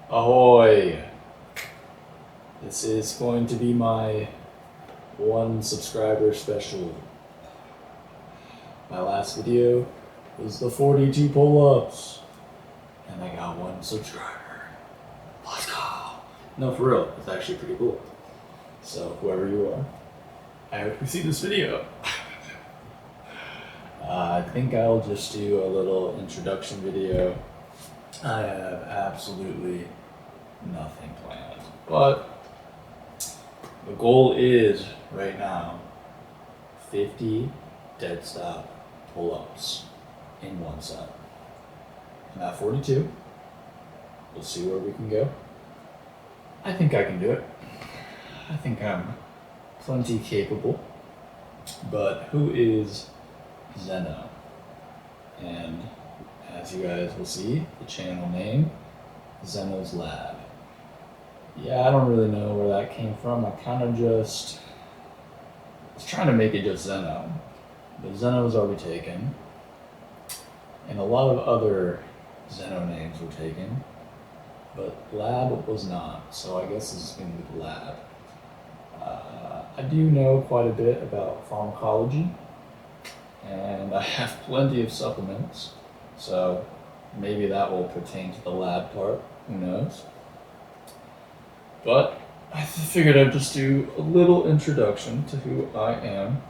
Ahoy! This is going to be my 1 subscriber special. My last video was the 42 pull-ups, and I got 1 subscriber. Let's go! No, for real, it's actually pretty cool. So, whoever you are, I hope you see this video. I think I'll just do a little introduction video. I have absolutely nothing planned, but the goal is right now 50 dead stop pull-ups in 1 set. I'm at 42. We'll see where we can go. I think I can do it. I think I'm plenty capable. But who is Zeno? And as you guys will see, the channel name, Zeno's Lab. Yeah, I don't really know where that came from. I kind of just was trying to make it just Zeno, but Zeno was already taken, and a lot of other Zeno names were taken, but Lab was not, so I guess this is going to be the Lab. I do know quite a bit about pharmacology, and I have plenty of supplements, so maybe that will pertain to the lab part, who knows. But I figured I'd just do a little introduction to who I am,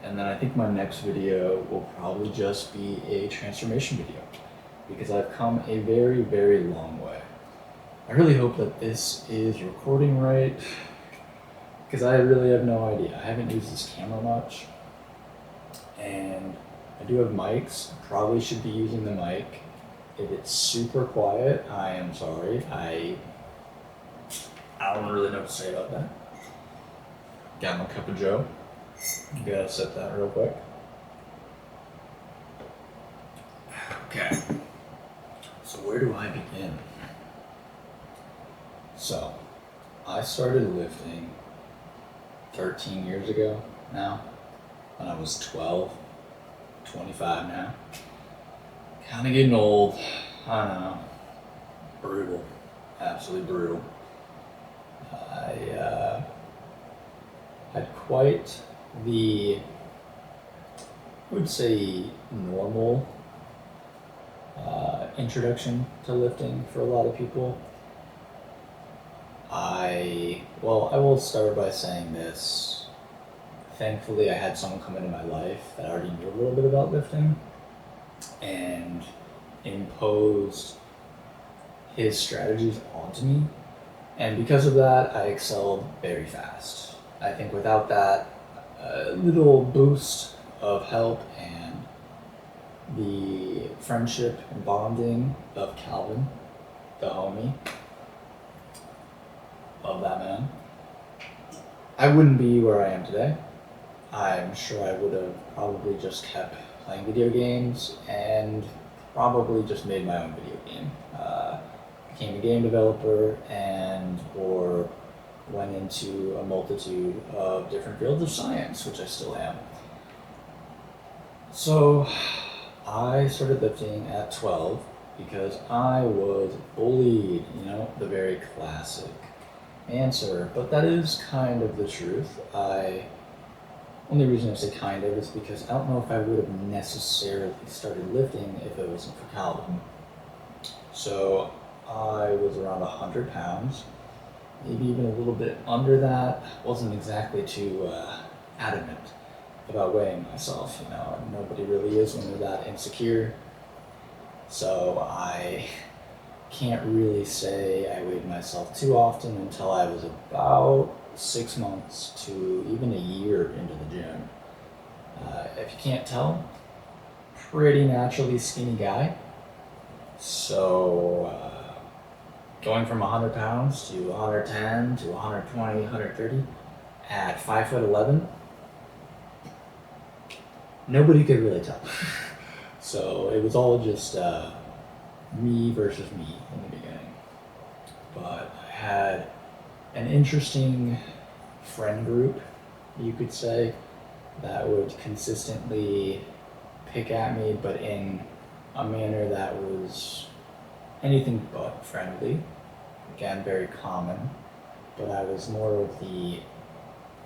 and then I think my next video will probably just be a transformation video, because I've come a very, very long way. I really hope that this is recording right, because I really have no idea. I haven't used this camera much, and I do have mics. Probably should be using the mic. If it's super quiet, I am sorry. I don't really know what to say about that. Got my cup of joe. Gotta set that real quick. Okay. So where do I begin? So, I started lifting 13 years ago now, when I was 12, 25 now. Kinda getting old, I know. Brutal, absolutely brutal. I had quite the, I would say, normal introduction to lifting for a lot of people. I will start by saying this. Thankfully, I had someone come into my life that already knew a little bit about lifting and imposed his strategies onto me. And because of that, I excelled very fast. I think without that little boost of help and the friendship and bonding of Calvin, the homie, of that man, I wouldn't be where I am today. I'm sure I would have probably just kept playing video games and probably just made my own video game. Became a game developer or went into a multitude of different fields of science, which I still am. So I started lifting at 12 because I was bullied, the very classic answer, but that is kind of the truth. Only reason I say kind of is because I don't know if I would have necessarily started lifting if it wasn't for Calvin. So I was around 100 pounds, maybe even a little bit under that. Wasn't exactly too adamant about weighing myself, and nobody really is when they're that insecure. So I can't really say I weighed myself too often until I was about 6 months to even a year into the gym. If you can't tell, pretty naturally skinny guy. So going from 100 pounds to 110 to 120, 130 at 5'11", nobody could really tell. So it was all just me versus me in the beginning. But I had an interesting friend group, you could say, that would consistently pick at me, but in a manner that was anything but friendly. Again, very common, but I was more of the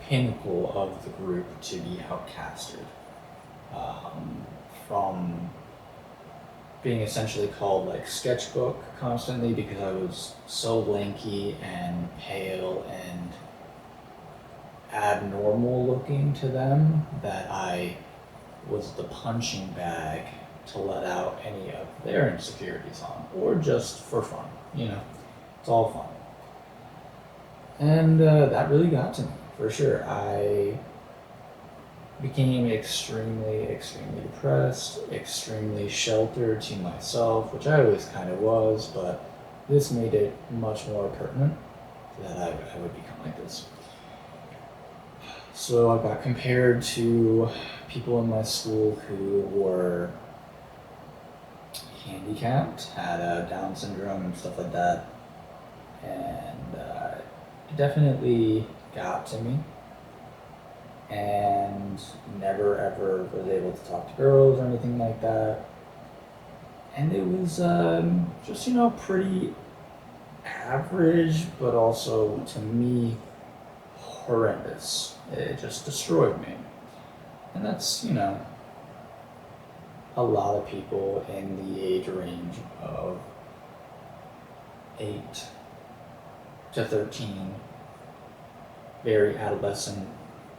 pinnacle of the group to be outcasted. From being essentially called like sketchbook constantly because I was so lanky and pale and abnormal looking to them that I was the punching bag to let out any of their insecurities on, or just for fun, it's all fun. And that really got to me, for sure. I became extremely, extremely depressed, extremely sheltered to myself, which I always kind of was, but this made it much more pertinent that I would become like this. So I got compared to people in my school who were handicapped, had Down syndrome and stuff like that, and it definitely got to me. And never ever was able to talk to girls or anything like that. And it was just, pretty average, but also to me, horrendous. It just destroyed me. And that's, a lot of people in the age range of 8 to 13, very adolescent,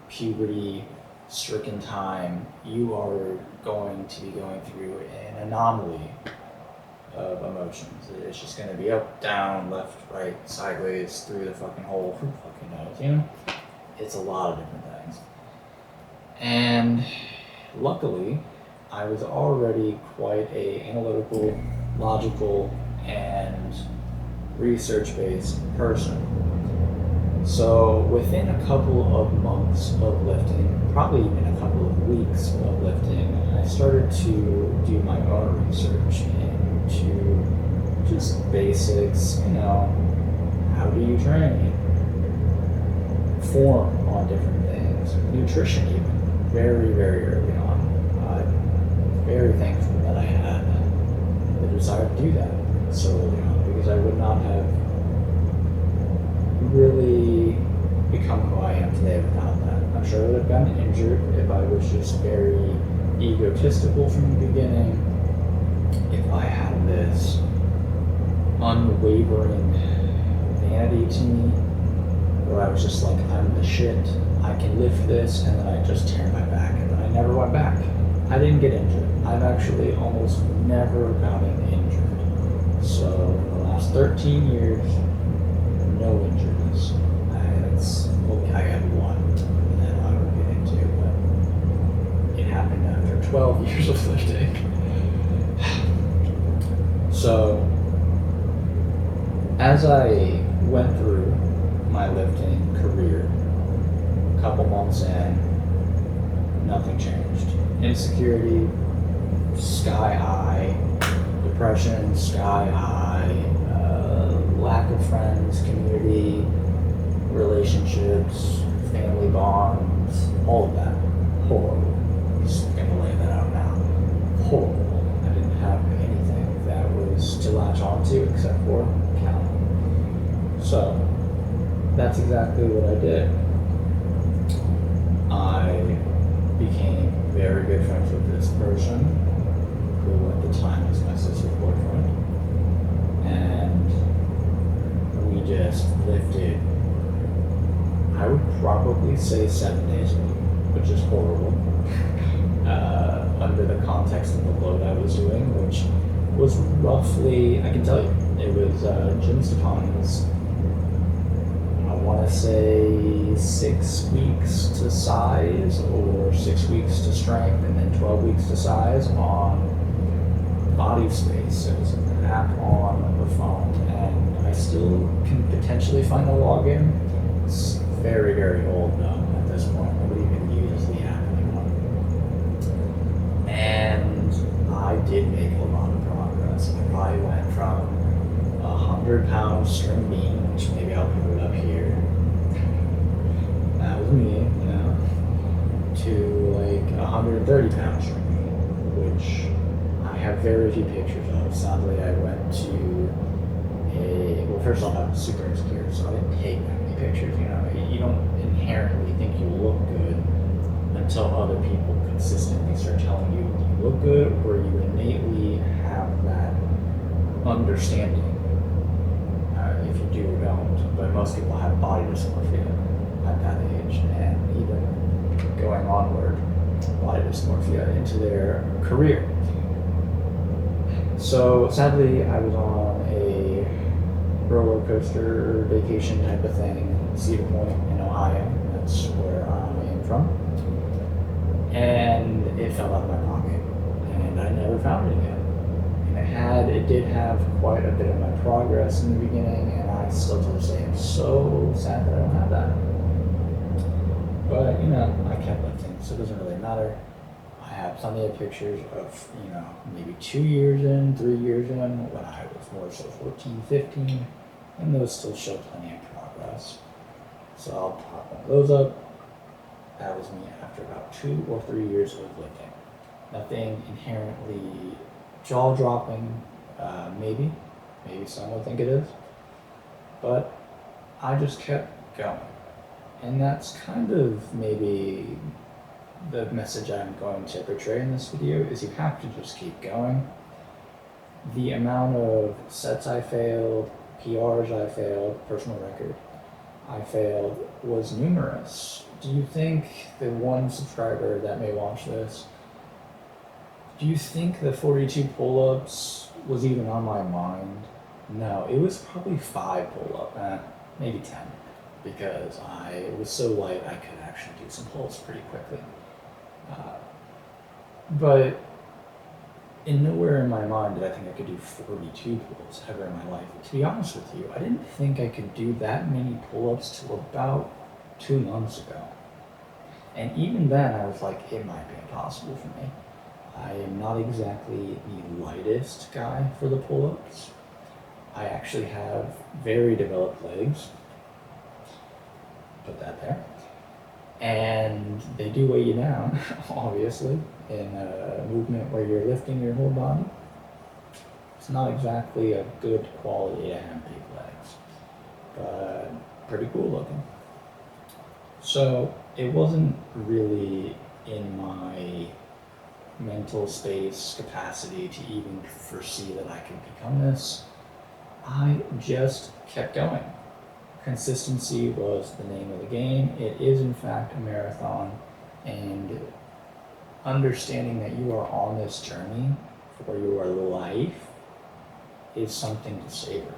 puberty stricken time, you are going to be going through an anomaly of emotions. It's just going to be up, down, left, right, sideways, through the fucking hole. Who fucking knows, It's a lot of different things. And luckily, I was already quite a analytical, logical, and research-based person. So within a couple of months of lifting, probably even a couple of weeks of lifting, I started to do my own research into just basics, how do you train, form on different things, nutrition even, very, very early on. I'm very thankful that I had the desire to do that so early on, because I would not have really become who I am today without that. I'm sure I would have gotten injured if I was just very egotistical from the beginning, if I had this unwavering vanity to me, where I was just like, I'm the shit, I can lift this, and then I just tear my back, and then I never went back. I didn't get injured. I've actually almost never gotten injured. So in the last 13 years, no injuries. I had one that I would get into, but it happened after 12 years of lifting. So, as I went through my lifting career, a couple months in, nothing changed. Insecurity, sky high. Depression, sky high. Lack of friends, community, relationships, family bonds, all of that. Horrible. I'm just gonna lay that out now. Horrible. I didn't have anything that was to latch onto except for Cal. So, that's exactly what I did. I became very good friends with this person, who at the time was my sister's boyfriend. And we just lifted, I would probably say 7 days a week, which is horrible, under the context of the load I was doing, which was roughly, I can tell you, it was Jim Stepan's, I want to say 6 weeks to size, or 6 weeks to strength, and then 12 weeks to size on Body Space. It was an app on the phone, and I still can potentially find a login. It's very, very old though at this point. Nobody even uses the app anymore. And I did make a lot of progress. I probably went from 100-pound string bean, which maybe I'll put it up here. That was me, to like 130-pound string bean, which I have very few pictures of. Sadly, I went to first off, I was super insecure, so I didn't take that many pictures. You know, you don't inherently think you look good until other people consistently start telling you you look good, or you innately have that understanding. If you do or don't, but most people have body dysmorphia at that age, and even going onward, body dysmorphia into their career. So sadly, I was on a roller coaster vacation type of thing in Cedar Point in Ohio. That's where I am from. And it fell out of my pocket, and I never found it again. And it did have quite a bit of my progress in the beginning, and I still to this day am so sad that I don't have that. But you know, I kept lifting, so it doesn't really matter. I have plenty of pictures of, you know, maybe 2 years in, 3 years in, when I was more so 14, 15, and those still show plenty of progress. So I'll pop one of those up. That was me after about 2 or 3 years of lifting. Nothing inherently jaw-dropping, maybe some would think it is, but I just kept going. And that's kind of maybe the message I'm going to portray in this video, is you have to just keep going. The amount of sets I failed, PRs I failed, personal record I failed was numerous. Do you think the one subscriber that may watch this, do you think the 42 pull-ups was even on my mind? No, it was probably 5 pull-ups, maybe 10, because I was so light I could actually do some pulls pretty quickly. But in nowhere in my mind did I think I could do 42 pulls ever in my life. To be honest with you, I didn't think I could do that many pull-ups till about 2 months ago. And even then I was like, it might be impossible for me. I am not exactly the lightest guy for the pull-ups. I actually have very developed legs. Put that there. And they do weigh you down, obviously, in a movement where you're lifting your whole body. It's not exactly a good quality to have big legs, but pretty cool looking. So it wasn't really in my mental space capacity to even foresee that I could become this. I just kept going. Consistency was the name of the game. It is in fact a marathon, and understanding that you are on this journey for your life is something to savor.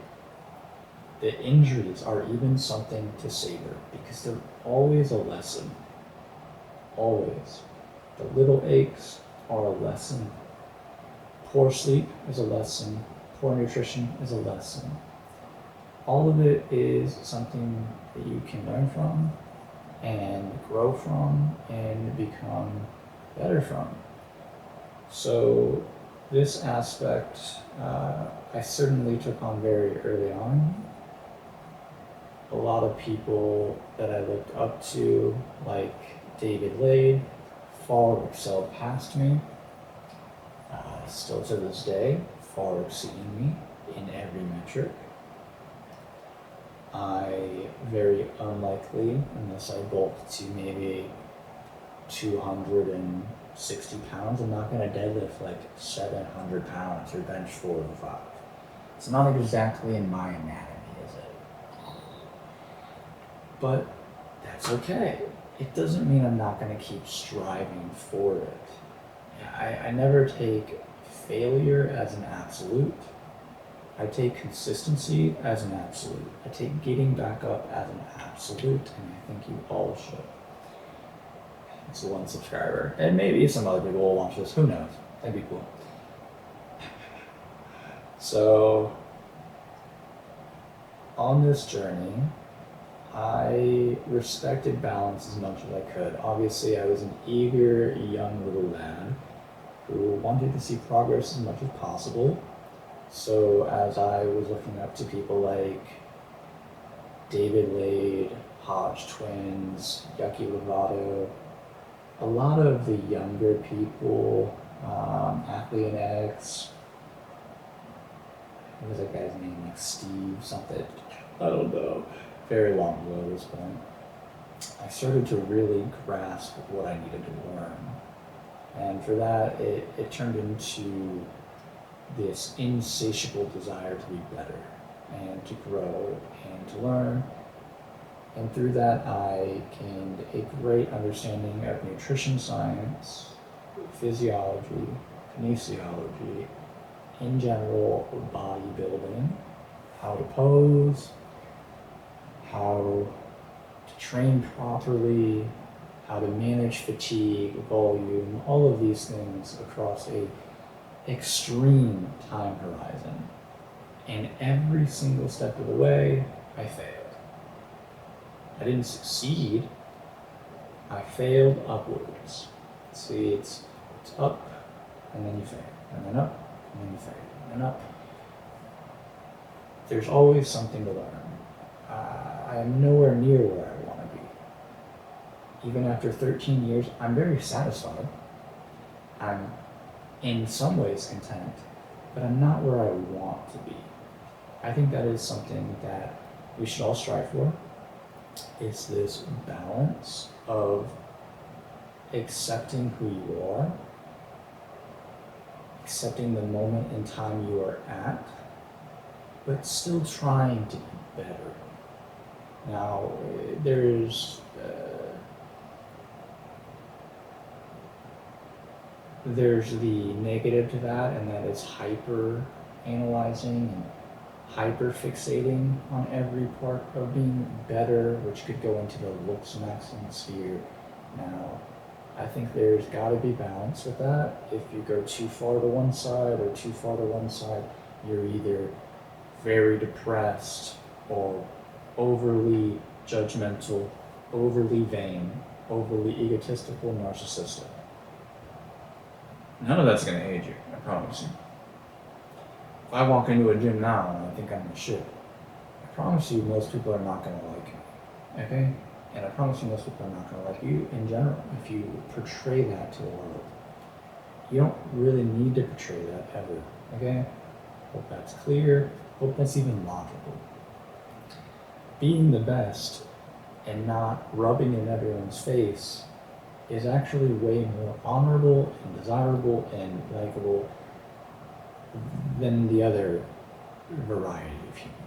The injuries are even something to savor, because they're always a lesson. Always. The little aches are a lesson. Poor sleep is a lesson. Poor nutrition is a lesson. All of it is something that you can learn from and grow from and become better from. So this aspect I certainly took on very early on. A lot of people that I looked up to, like David Lade, far excelled past me. Still to this day, far exceeding me in every metric. I very unlikely, unless I bulk to maybe 260 pounds, I'm not going to deadlift like 700 pounds or bench 4 or 5. It's not exactly in my anatomy, is it? But that's okay. It doesn't mean I'm not going to keep striving for it. I never take failure as an absolute. I take consistency as an absolute. I take getting back up as an absolute, and I think you all should. It's one subscriber. And maybe some other people will watch this, who knows? That'd be cool. So, on this journey, I respected balance as much as I could. Obviously, I was an eager, young little lad who wanted to see progress as much as possible. So as I was looking up to people like David Lade, Hodge Twins, Yucky Lovato, a lot of the younger people, Athlete X, What was that guy's name? Like Steve something. I don't know. Very long ago at this point. I started to really grasp what I needed to learn. And for that, it turned into this insatiable desire to be better and to grow and to learn. And through that, I gained a great understanding of nutrition science, physiology, kinesiology, in general, bodybuilding, how to pose, how to train properly, how to manage fatigue, volume, all of these things across a extreme time horizon. And every single step of the way, I failed. I didn't succeed. I failed upwards. See, it's up, and then you fail, and then up, and then you fail, and then up. There's always something to learn. I am nowhere near where I want to be. Even after 13 years, I'm very satisfied. I'm in some ways content, but I'm not where I want to be. I think that is something that we should all strive for. It's this balance of accepting who you are, accepting the moment in time you are at, but still trying to be better. Now, there's the negative to that, and that is hyper analyzing and hyper fixating on every part of being better, which could go into the looks maxing sphere. Now, I think there's got to be balance with that. If you go too far to one side or too far to one side, you're either very depressed or overly judgmental, overly vain, overly egotistical, narcissistic. None of that's going to aid you, I promise you. If I walk into a gym now and I think I'm the shit, I promise you most people are not going to like me, okay? And I promise you most people are not going to like you in general if you portray that to the world. You don't really need to portray that ever, okay? Hope that's clear. Hope that's even logical. Being the best and not rubbing in everyone's face is actually way more honorable and desirable and likable than the other variety of human.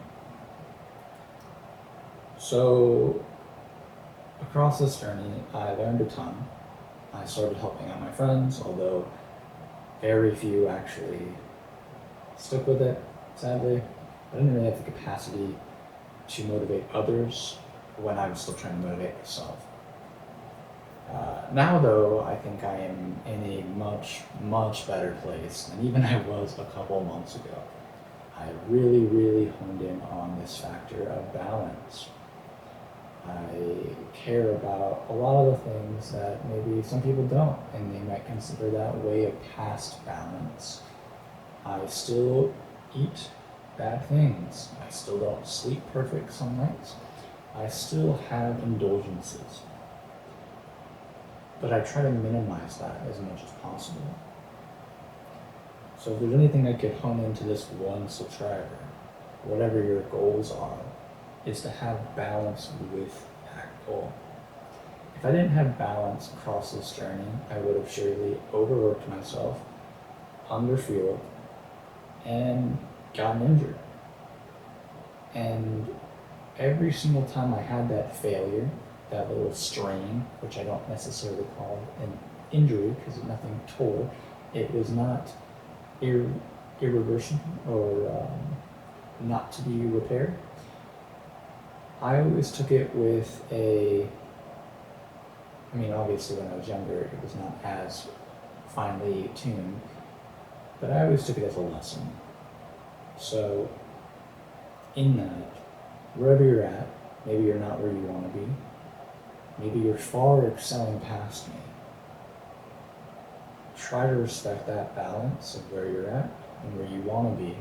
So, across this journey, I learned a ton. I started helping out my friends, although very few actually stuck with it, sadly. I didn't really have the capacity to motivate others when I was still trying to motivate myself. Now, though, I think I am in a much, much better place than even I was a couple months ago. I really, really honed in on this factor of balance. I care about a lot of the things that maybe some people don't, and they might consider that way of past balance. I still eat bad things. I still don't sleep perfect some nights. I still have indulgences. But I try to minimize that as much as possible. So if there's anything I could hone into this one subscriber, whatever your goals are, is to have balance with that goal. If I didn't have balance across this journey, I would have surely overworked myself, underfueled, and gotten injured. And every single time I had that failure, that little strain, which I don't necessarily call an injury because nothing tore, it was not irreversible or not to be repaired. I always took it with obviously when I was younger, it was not as finely tuned, but I always took it as a lesson. So, in that, wherever you're at, maybe you're not where you want to be, maybe you're far excelling past me. Try to respect that balance of where you're at and where you want to be,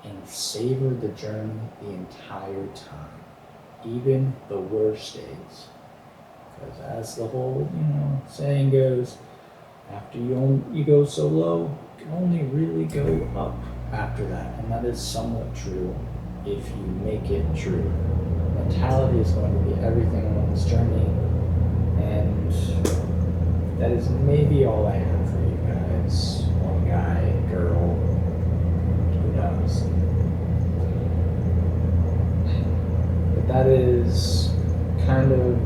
and savor the journey the entire time, even the worst days. Because as the whole, saying goes, after you go so low, you can only really go up. after that, and that is somewhat true if you make it true. Mentality is going to be everything on this journey, and that is maybe all I have for you guys. One guy, girl, who knows? But that is kind of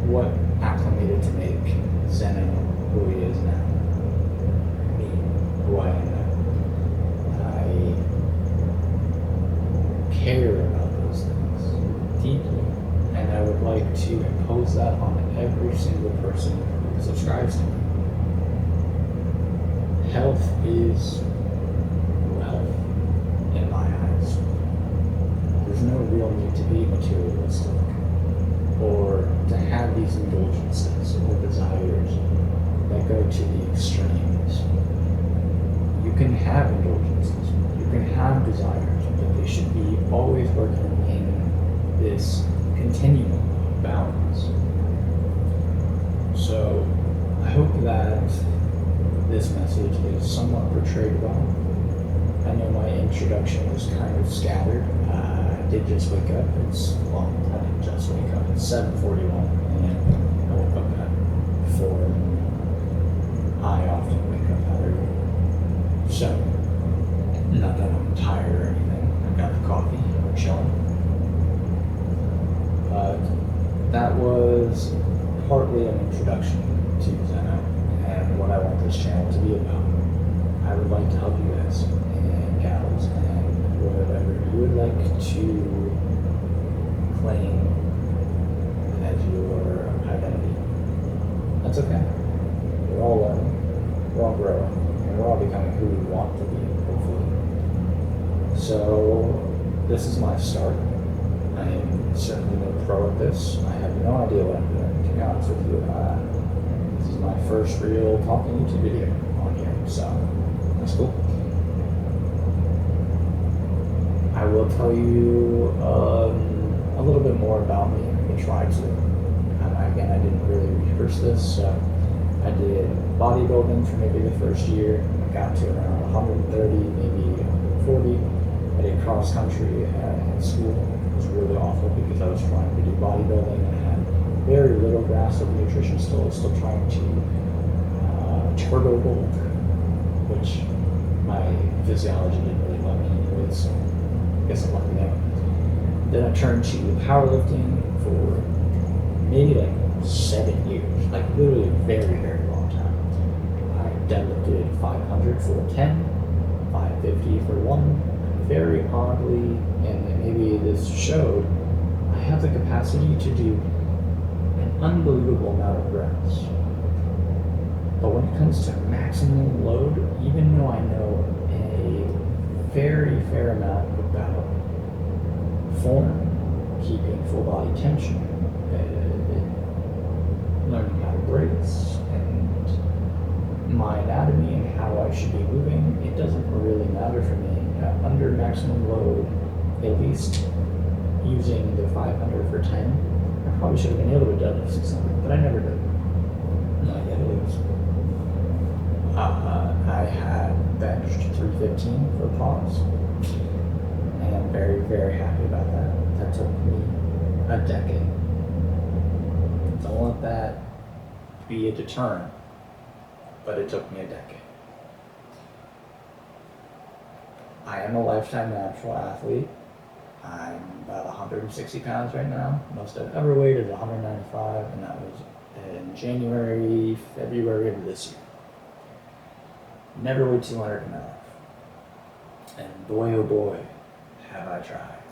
what acclimated to make Zeno who he is now. Me, who I am now. I care about those things deeply, and I would like to impose that on every single person who subscribes to me. Health is wealth in my eyes. There's no real need to be materialistic or to have these indulgences or desires that go to the extremes. You can have indulgences, you can have desires, but they should be always working in this continuum of balance. So I hope that this message is somewhat portrayed well. I know my introduction was kind of scattered. I did just wake up. I didn't just wake up. It's 7:41 and I woke up at 4. I often wake up that early. So, not that I'm tired or anything. I've got the coffee. We're chilling. But that was partly an introduction to Zeno and what I want this channel to be about. I would like to help you guys and gals and whatever you would like to claim as your identity. That's okay. We're all learning, we're all growing, and we're all becoming who we want to be, hopefully. So this is my start. I am certainly no pro at this. I have no idea what I'm doing, to be honest with you. This is my first real talking YouTube video on here, so that's cool. I will tell you a little bit more about me. I try to. Again, I didn't really rehearse this, so I did bodybuilding for maybe the first year. I got to around 130, maybe 40. I did cross country in school. It was really awful because I was trying to do bodybuilding and I had very little grasp of nutrition still trying to turbo bulk, which my physiology didn't really let me anyway, so I guess I'm lucky there. Then I turned to powerlifting for maybe like 7 years, like literally a very, very long time. I deadlifted 500 for 10, 550 for 1. Very oddly, and maybe this showed, I have the capacity to do an unbelievable amount of reps. But when it comes to maximum load, even though I know a very fair amount about form, keeping full body tension, learning how to brace, and my anatomy and how I should be moving, it doesn't really matter for me. Under maximum load, at least using the 500 for 10, I probably should have been able to deadlift 600, but I never did. Not yet, at least. I had benched 315 for pause, and I'm very, very happy about that. That took me a decade. Don't let that be a deterrent, but it took me a decade. I am a lifetime natural athlete. I'm about 160 pounds right now. Most I've ever weighed is 195, and that was in January, February of this year. Never weighed 200 in my life. And boy, oh boy, have I tried.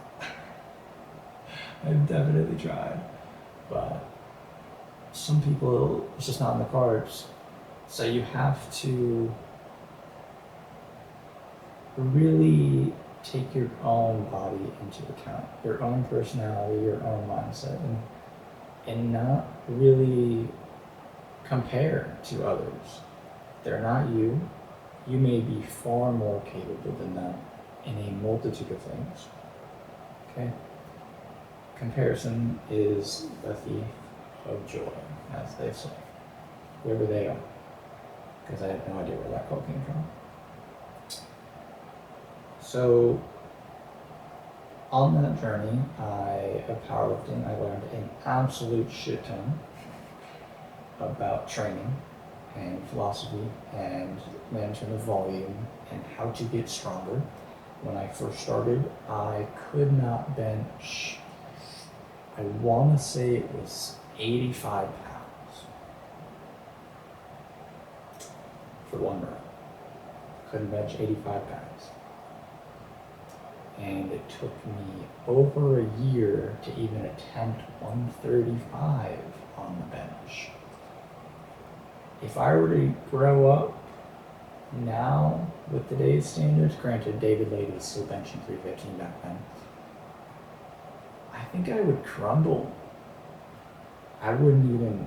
I've definitely tried. But some people, it's just not in the cards. So you have to really take your own body into account, your own personality, your own mindset, and not really compare to others. They're not you. You may be far more capable than them in a multitude of things. Okay? Comparison is the thief of joy, as they say, wherever they are, because I have no idea where that quote came from. So on that journey of powerlifting, I learned an absolute shit ton about training and philosophy and management of volume and how to get stronger. When I first started, I could not bench, I want to say it was 85 pounds for one row. Couldn't bench 85 pounds. And it took me over a year to even attempt 135 on the bench. If I were to grow up now with today's standards, granted David Lady was still benching 315 back then, I think I would crumble. I wouldn't even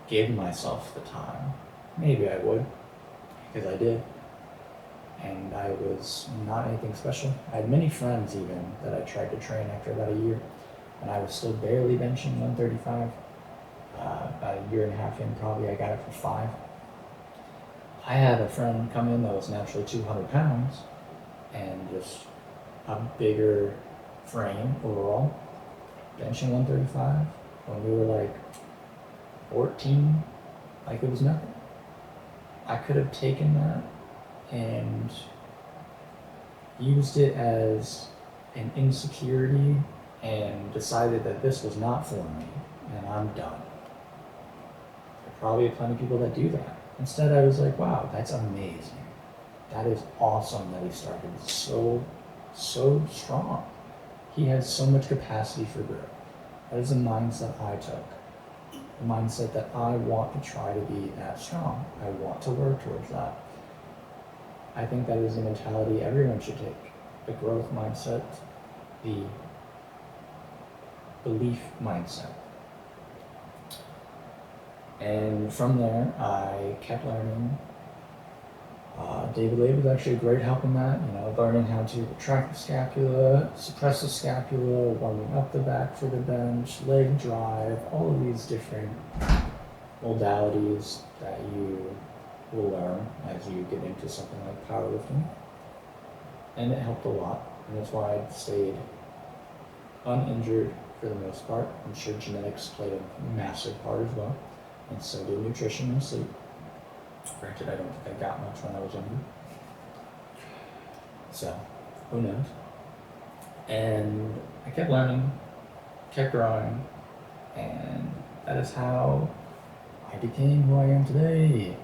give myself the time. Maybe I would, because I did. And I was not anything special. I had many friends even that I tried to train after about a year, and I was still barely benching 135. About a year and a half in, probably I got it for 5. I had a friend come in that was naturally 200 pounds and just a bigger frame overall, benching 135 when we were like 14, like it was nothing. I could have taken that and used it as an insecurity and decided that this was not for me and I'm done. There are probably plenty of people that do that. Instead, I was like, wow, that's amazing. That is awesome that he started so strong. He has so much capacity for growth. That is a mindset I took. A mindset that I want to try to be that strong. I want to work towards that. I think that is a mentality everyone should take. The growth mindset, the belief mindset. And from there, I kept learning. David Lay was actually a great help in that, learning how to retract the scapula, suppress the scapula, warming up the back for the bench, leg drive, all of these different modalities that you will learn as you get into something like powerlifting. And it helped a lot, and that's why I stayed uninjured for the most part. I'm sure genetics played a massive part as well, and so did nutrition and sleep. Granted, I don't think I got much when I was younger, so who knows. And I kept learning, kept growing, and that is how I became who I am today.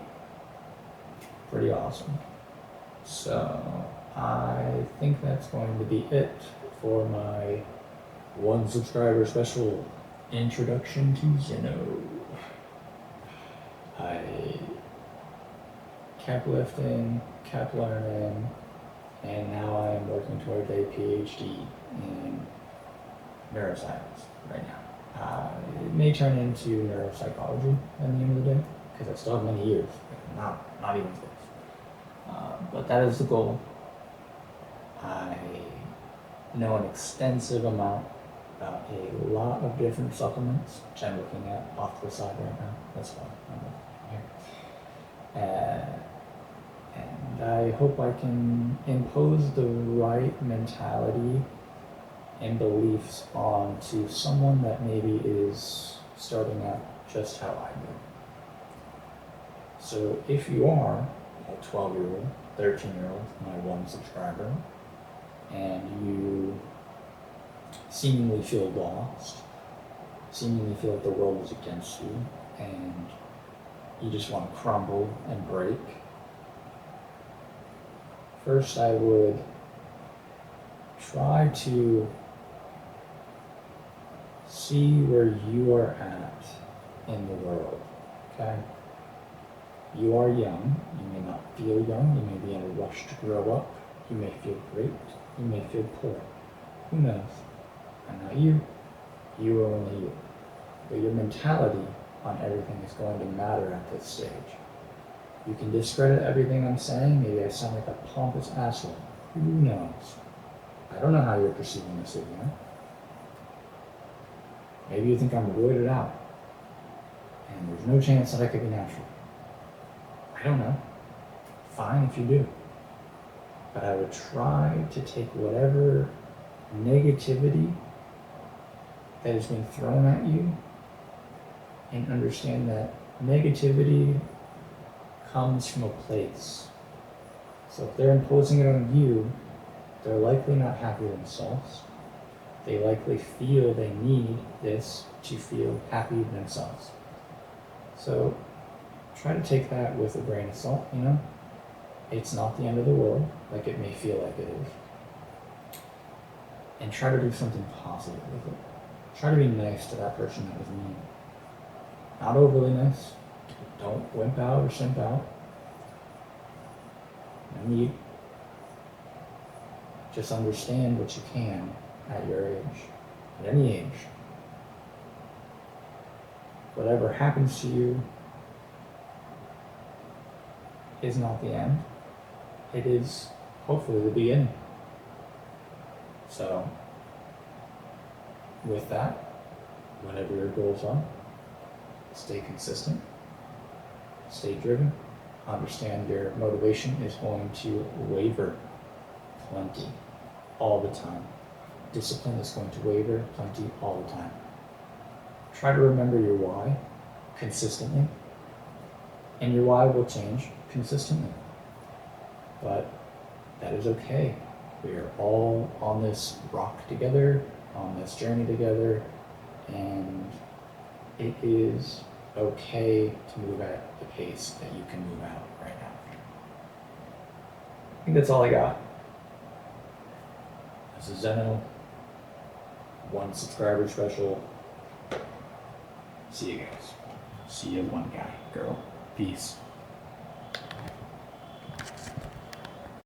Pretty awesome. So I think that's going to be it for my 1 subscriber special introduction to Zeno. I kept lifting, kept learning, and now I am working towards a PhD in neuroscience right now. It may turn into neuropsychology at the end of the day, because I still have many years, not even close. But that is the goal. I know an extensive amount about a lot of different supplements, which I'm looking at off to the side right now. That's why I'm looking here. And I hope I can impose the right mentality and beliefs onto someone that maybe is starting out just how I did. So if you are a 12-year-old, 13-year-old, my 1 subscriber, and you seemingly feel lost, seemingly feel like the world is against you, and you just want to crumble and break, first I would try to see where you are at in the world, okay? You are young, you may not feel young, you may be in a rush to grow up, you may feel great, you may feel poor, who knows? I'm not you, you are only you. But your mentality on everything is going to matter at this stage. You can discredit everything I'm saying, maybe I sound like a pompous asshole, who knows? I don't know how you're perceiving this video. Maybe you think I'm roided out, and there's no chance that I could be natural. I don't know. Fine if you do. but I would try to take whatever negativity that is being thrown at you and understand that negativity comes from a place. So if they're imposing it on you, they're likely not happy themselves. They likely feel they need this to feel happy themselves. So try to take that with a grain of salt, you know? It's not the end of the world, like it may feel like it is. And try to do something positive with it. Try to be nice to that person that was mean. Not overly nice. Don't wimp out or simp out. No need. Just understand what you can at your age, at any age. Whatever happens to you is not the end. It is hopefully the beginning. So, with that, whatever your goals are, stay consistent, stay driven, understand your motivation is going to waver plenty all the time. Discipline is going to waver plenty all the time. Try to remember your why consistently, and your why will change consistently. But that is okay. We are all on this rock together, on this journey together, and it is okay to move at the pace that you can move at right now. I think that's all I got. This is Zeno, 1 subscriber special. See you guys. See you, one guy, girl. Peace.